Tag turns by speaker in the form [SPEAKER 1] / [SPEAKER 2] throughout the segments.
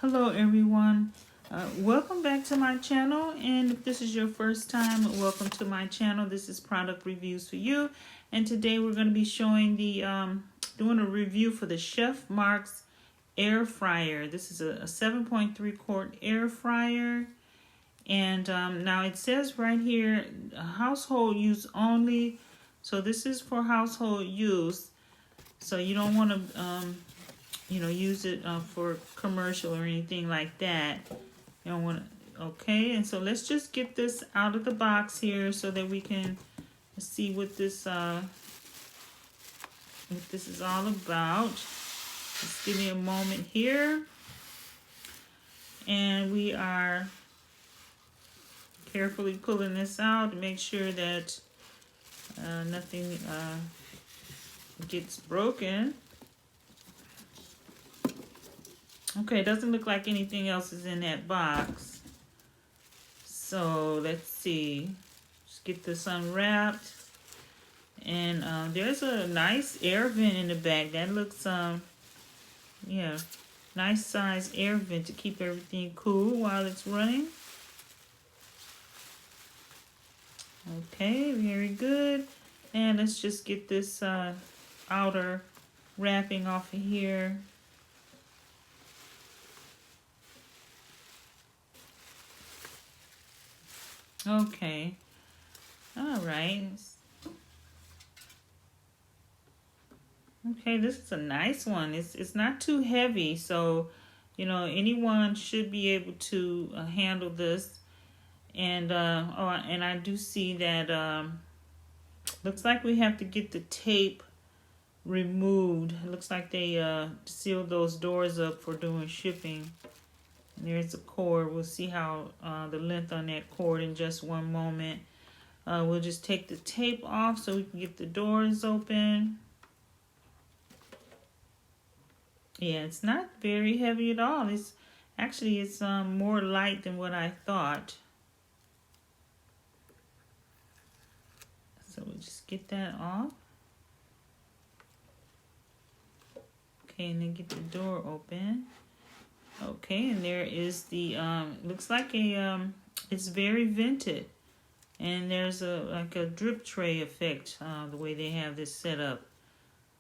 [SPEAKER 1] Hello everyone, welcome back to my channel, and if this is your first time, welcome to my channel. This is product reviews for you, and today we're going to be showing the doing a review for the Chef Mark's air fryer. This is a 7.3 quart air fryer, and now it says right here household use only, so this is for household use, so you don't want to use it for commercial or anything like that. You don't want to. Okay, and so let's just get this out of the box here so that we can see what this is all about. Just give me a moment here, and we are carefully pulling this out to make sure that nothing gets broken. Okay, it doesn't look like anything else is in that box. So let's see. Just get this unwrapped. And there's a nice air vent in the back. That looks, yeah, nice size air vent to keep everything cool while it's running. Okay, very good. And let's just get this outer wrapping off of here. Okay, all right. Okay, this is a nice one. It's not too heavy, so anyone should be able to handle this. And and I do see that looks like we have to get the tape removed. It looks like they sealed those doors up for doing shipping. There's a cord. We'll see how the length on that cord in just one moment. We'll just take the tape off so we can get the doors open. Yeah, it's not very heavy at all. It's more light than what I thought. So we'll just get that off. Okay, and then get the door open. Okay, and there is the looks like it's very vented, and there's like a drip tray effect the way they have this set up.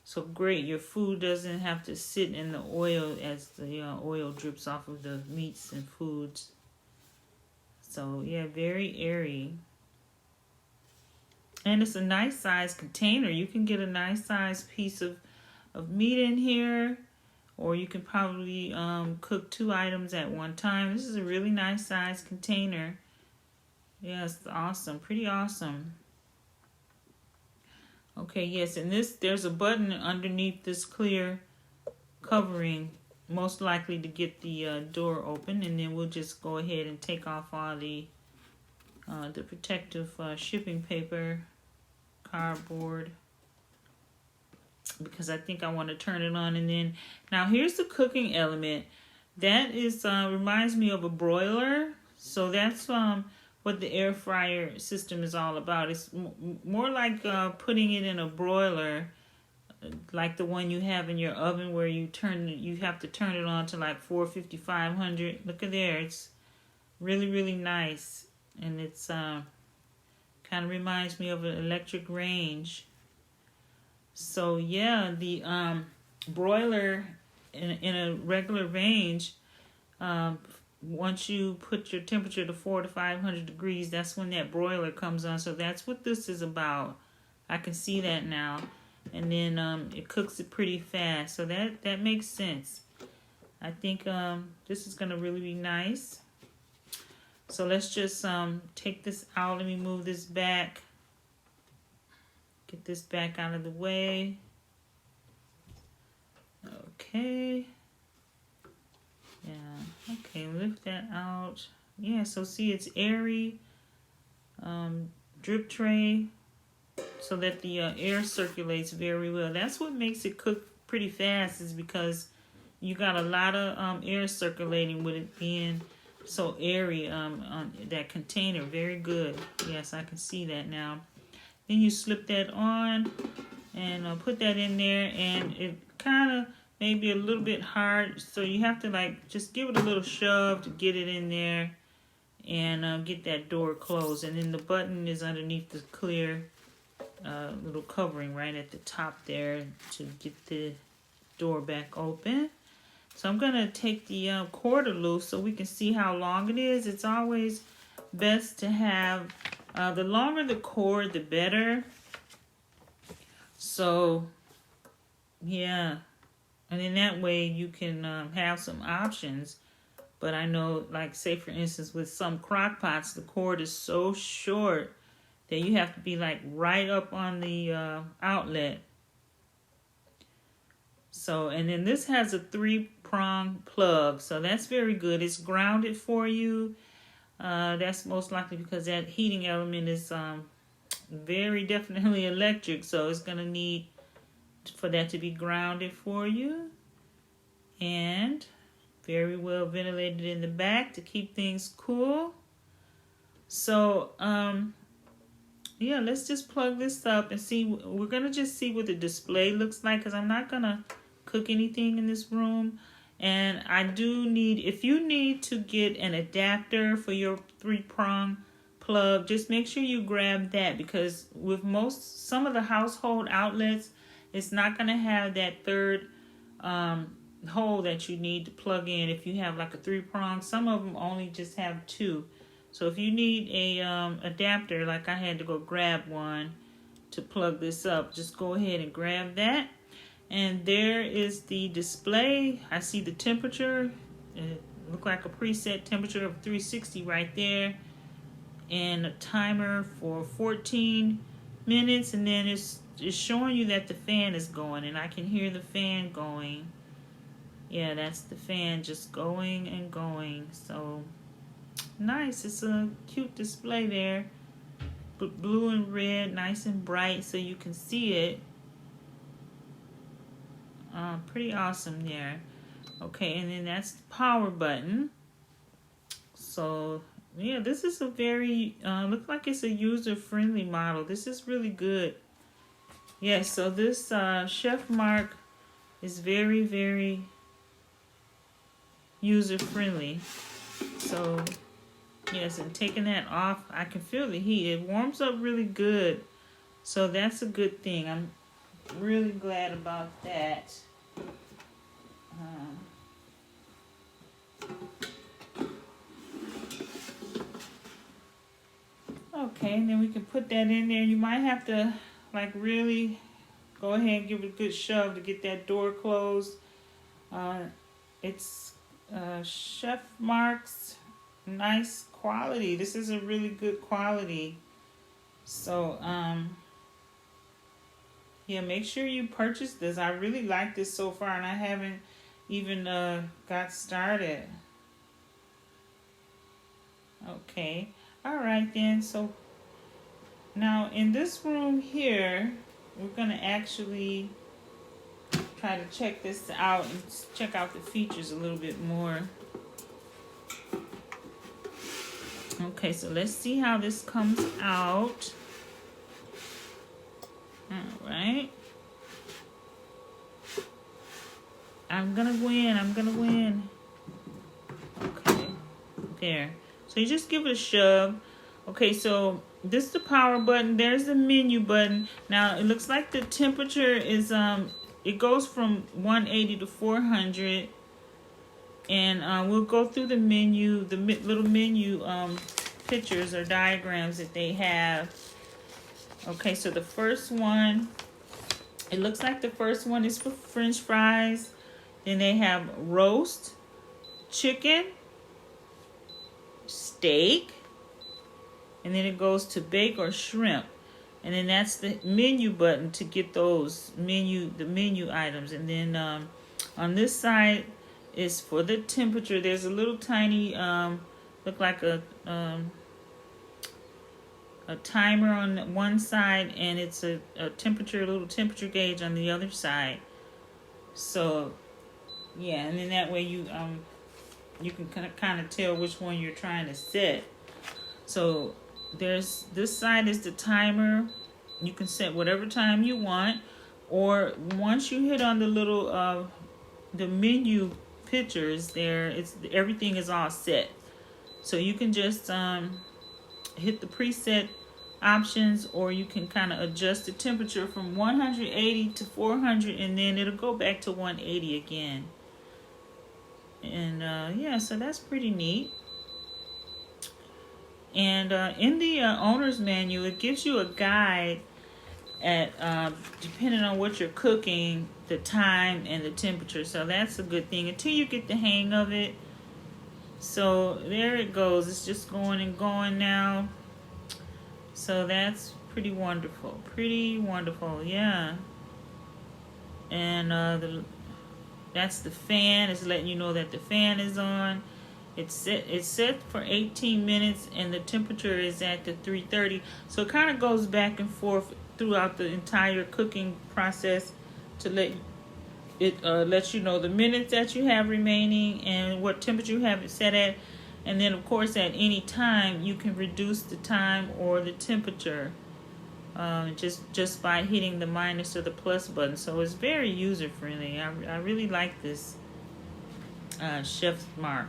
[SPEAKER 1] So great, your food doesn't have to sit in the oil as the oil drips off of the meats and foods. So yeah, very airy, and it's a nice size container. You can get a nice size piece of meat in here. Or you can probably cook 2 items at one time. This is a really nice size container. Yes, awesome. Pretty awesome. Okay, yes, and there's a button underneath this clear covering, most likely to get the door open. And then we'll just go ahead and take off all the protective shipping paper, cardboard, because I think I want to turn it on. And then now here's the cooking element. That is reminds me of a broiler. So that's what the air fryer system is all about. It's more like putting it in a broiler, like the one you have in your oven where you have to turn it on to like 450, 500. Look at there. It's really, really nice. And it's kind of reminds me of an electric range. So yeah, the broiler in a regular range, once you put your temperature to 400 to 500 degrees, that's when that broiler comes on. So that's what this is about. I can see that now. And then it cooks it pretty fast. So that makes sense. I think this is going to really be nice. So let's just take this out. Let me move this back. Get this back out of the way. Okay. Yeah. Okay, lift that out. Yeah, so see, it's airy. Drip tray so that the air circulates very well. That's what makes it cook pretty fast, is because you got a lot of air circulating with it being so airy on that container. Very good. Yes, I can see that now. Then you slip that on and put that in there, and it kind of maybe a little bit hard. So you have to like just give it a little shove to get it in there and get that door closed. And then the button is underneath the clear little covering right at the top there to get the door back open. So I'm going to take the quarter loose so we can see how long it is. It's always best to have, the longer the cord, the better. So, yeah. And in that way, you can have some options. But I know, like, say, for instance, with some crock pots, the cord is so short that you have to be, like, right up on the outlet. So, and then this has a 3-prong plug. So that's very good. It's grounded for you. That's most likely because that heating element is very definitely electric. So it's going to need for that to be grounded for you. And very well ventilated in the back to keep things cool. So, yeah, let's just plug this up and see. We're going to just see what the display looks like because I'm not going to cook anything in this room. And I do need, if you need to get an adapter for your 3-prong plug, just make sure you grab that because with some of the household outlets, it's not going to have that third hole that you need to plug in if you have like a 3-prong. Some of them only just have 2. So if you need a adapter, like I had to go grab one to plug this up, just go ahead and grab that. And there is the display. I see the temperature. It looks like a preset temperature of 360 right there. And a timer for 14 minutes. And then it's showing you that the fan is going. And I can hear the fan going. Yeah, that's the fan just going and going. So nice. It's a cute display there. Blue and red, nice and bright so you can see it. Pretty awesome there. Okay, and then that's the power button. So, yeah, this is a very, looks like it's a user-friendly model. This is really good. Yeah, so this chef mark is very, very user-friendly. So, yes, and taking that off, I can feel the heat. It warms up really good. So that's a good thing. I'm really glad about that. Okay, and then we can put that in there. You might have to like really go ahead and give it a good shove to get that door closed. It's Chef Mark's nice quality. This is a really good quality. So yeah, make sure you purchase this. I really like this so far, and I haven't even got started. Okay, all right then. So now in this room here, we're gonna actually try to check this out and check out the features a little bit more. Okay, so let's see how this comes out. All right. I'm gonna win. Okay, there. So you just give it a shove. Okay, so this is the power button. There's the menu button. Now it looks like the temperature is it goes from 180 to 400. And we'll go through the menu, the little menu pictures or diagrams that they have. Okay, so the first one, it looks like the first one is for French fries. Then they have roast, chicken, steak, and then it goes to bake or shrimp. And then that's the menu button to get those the menu items. And then on this side is for the temperature. There's a little tiny, look like a timer on one side, and it's a little temperature gauge on the other side. So yeah, and then that way you can kind of tell which one you're trying to set. So there's this side is the timer. You can set whatever time you want, or once you hit on the little the menu pictures there, everything is all set. So you can just hit the preset options, or you can kind of adjust the temperature from 180 to 400, and then it'll go back to 180 again. And yeah, so that's pretty neat. And in the owner's manual, it gives you a guide at depending on what you're cooking, the time and the temperature. So that's a good thing until you get the hang of it. So there it goes. It's just going and going now. So that's pretty wonderful. Pretty wonderful, yeah. And that's the fan. It's letting you know that the fan is on. It's set for 18 minutes, and the temperature is at the 330. So it kind of goes back and forth throughout the entire cooking process to let you know the minutes that you have remaining and what temperature you have it set at. And then, of course, at any time, you can reduce the time or the temperature just by hitting the minus or the plus button. So it's very user-friendly. I really like this Chef's Mark.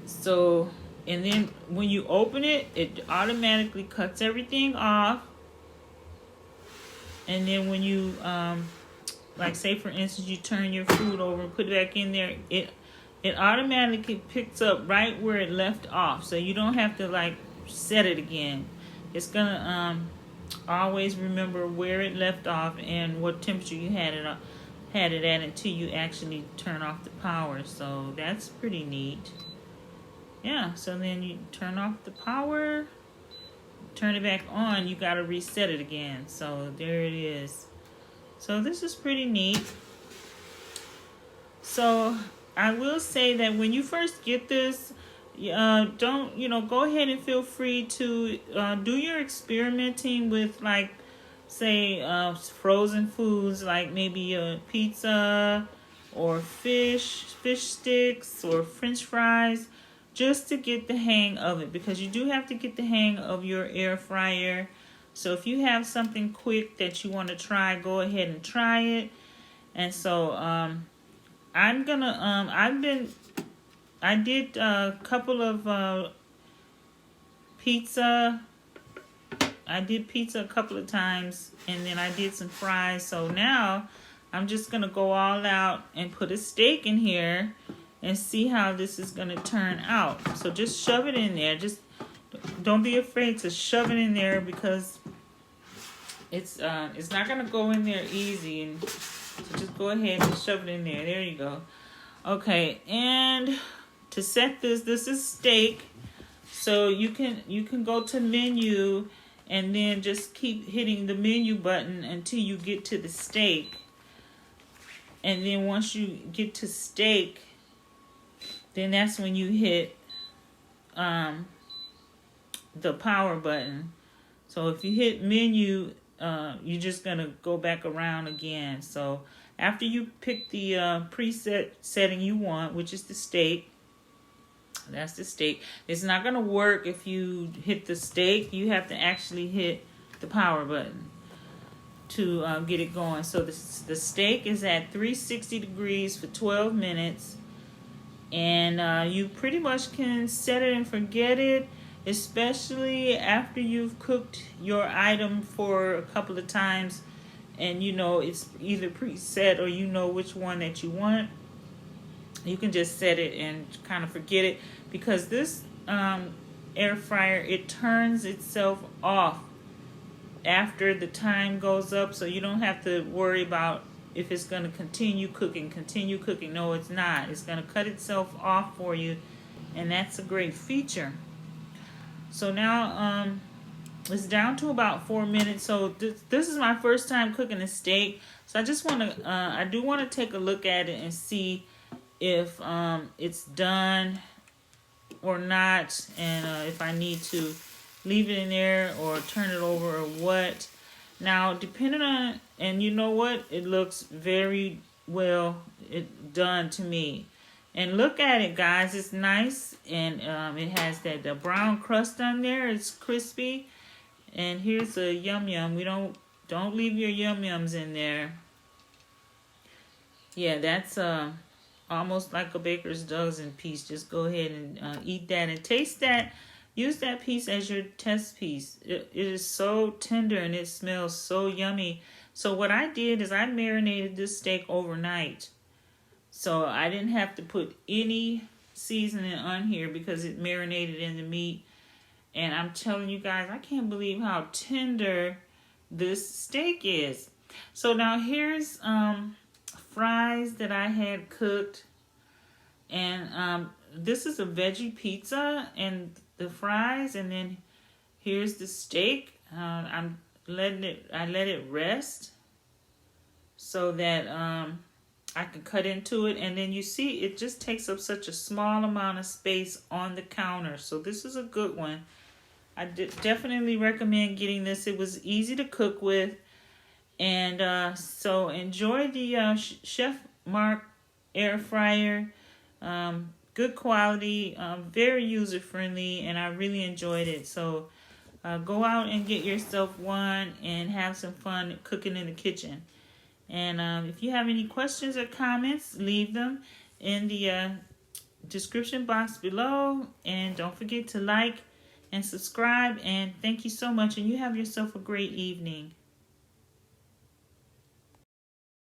[SPEAKER 1] So, and then when you open it, it automatically cuts everything off. And then when you, like say for instance, you turn your food over and put it back in there, it automatically picks up right where it left off. So you don't have to like set it again. It's gonna always remember where it left off and what temperature you had it at until you actually turn off the power. So that's pretty neat. Yeah, so then you turn off the power, turn it back on, you gotta reset it again. So there it is. So this is pretty neat. So I will say that when you first get this, don't, go ahead and feel free to do your experimenting with, like, say, frozen foods, like maybe a pizza or fish sticks or French fries, just to get the hang of it, because you do have to get the hang of your air fryer. So if you have something quick that you want to try, go ahead and try it. And so I'm gonna I did a couple of pizza. I did pizza a couple of times, and then I did some fries. So now I'm just gonna go all out and put a steak in here and see how this is gonna turn out. So just shove it in there. Just don't be afraid to shove it in there, because it's not gonna go in there easy. And so just go ahead and shove it in there. There you go. Okay, and to set this is steak. So you can go to menu and then just keep hitting the menu button until you get to the steak. And then once you get to steak, then that's when you hit the power button. So if you hit menu, you're just gonna go back around again. So after you pick the preset setting you want, which is the steak, that's the steak. It's not gonna work if you hit the steak. You have to actually hit the power button to get it going. So the steak is at 360 degrees for 12 minutes. And you pretty much can set it and forget it, especially after you've cooked your item for a couple of times and it's either preset or which one that you want. You can just set it and kind of forget it, because this air fryer, it turns itself off after the time goes up, so you don't have to worry about if it's going to continue cooking. No, it's not. It's going to cut itself off for you, and that's a great feature. So now it's down to about 4 minutes. So this is my first time cooking a steak, so I just want to I do want to take a look at it and see if it's done or not, and if I need to leave it in there or turn it over or what. Now, depending on, and you know what, it looks very well done to me. And look at it, guys. It's nice, and it has that brown crust on there. It's crispy. And here's a yum yum. We don't leave your yum yums in there. Yeah, that's almost like a baker's dozen piece. Just go ahead and eat that and taste that. Use that piece as your test piece. It is so tender and it smells so yummy. So what I did is I marinated this steak overnight. So I didn't have to put any seasoning on here because it marinated in the meat. And I'm telling you guys, I can't believe how tender this steak is. So now here's fries that I had cooked, and this is a veggie pizza and the fries, and then here's the steak. I let it rest so that I can cut into it, and then you see it just takes up such a small amount of space on the counter. So this is a good one. I definitely recommend getting this. It was easy to cook with. And so enjoy the Chef Mark air fryer. Good quality, very user friendly, and I really enjoyed it. So go out and get yourself one and have some fun cooking in the kitchen. And if you have any questions or comments, leave them in the description box below. And don't forget to like and subscribe. And thank you so much. And you have yourself a great evening.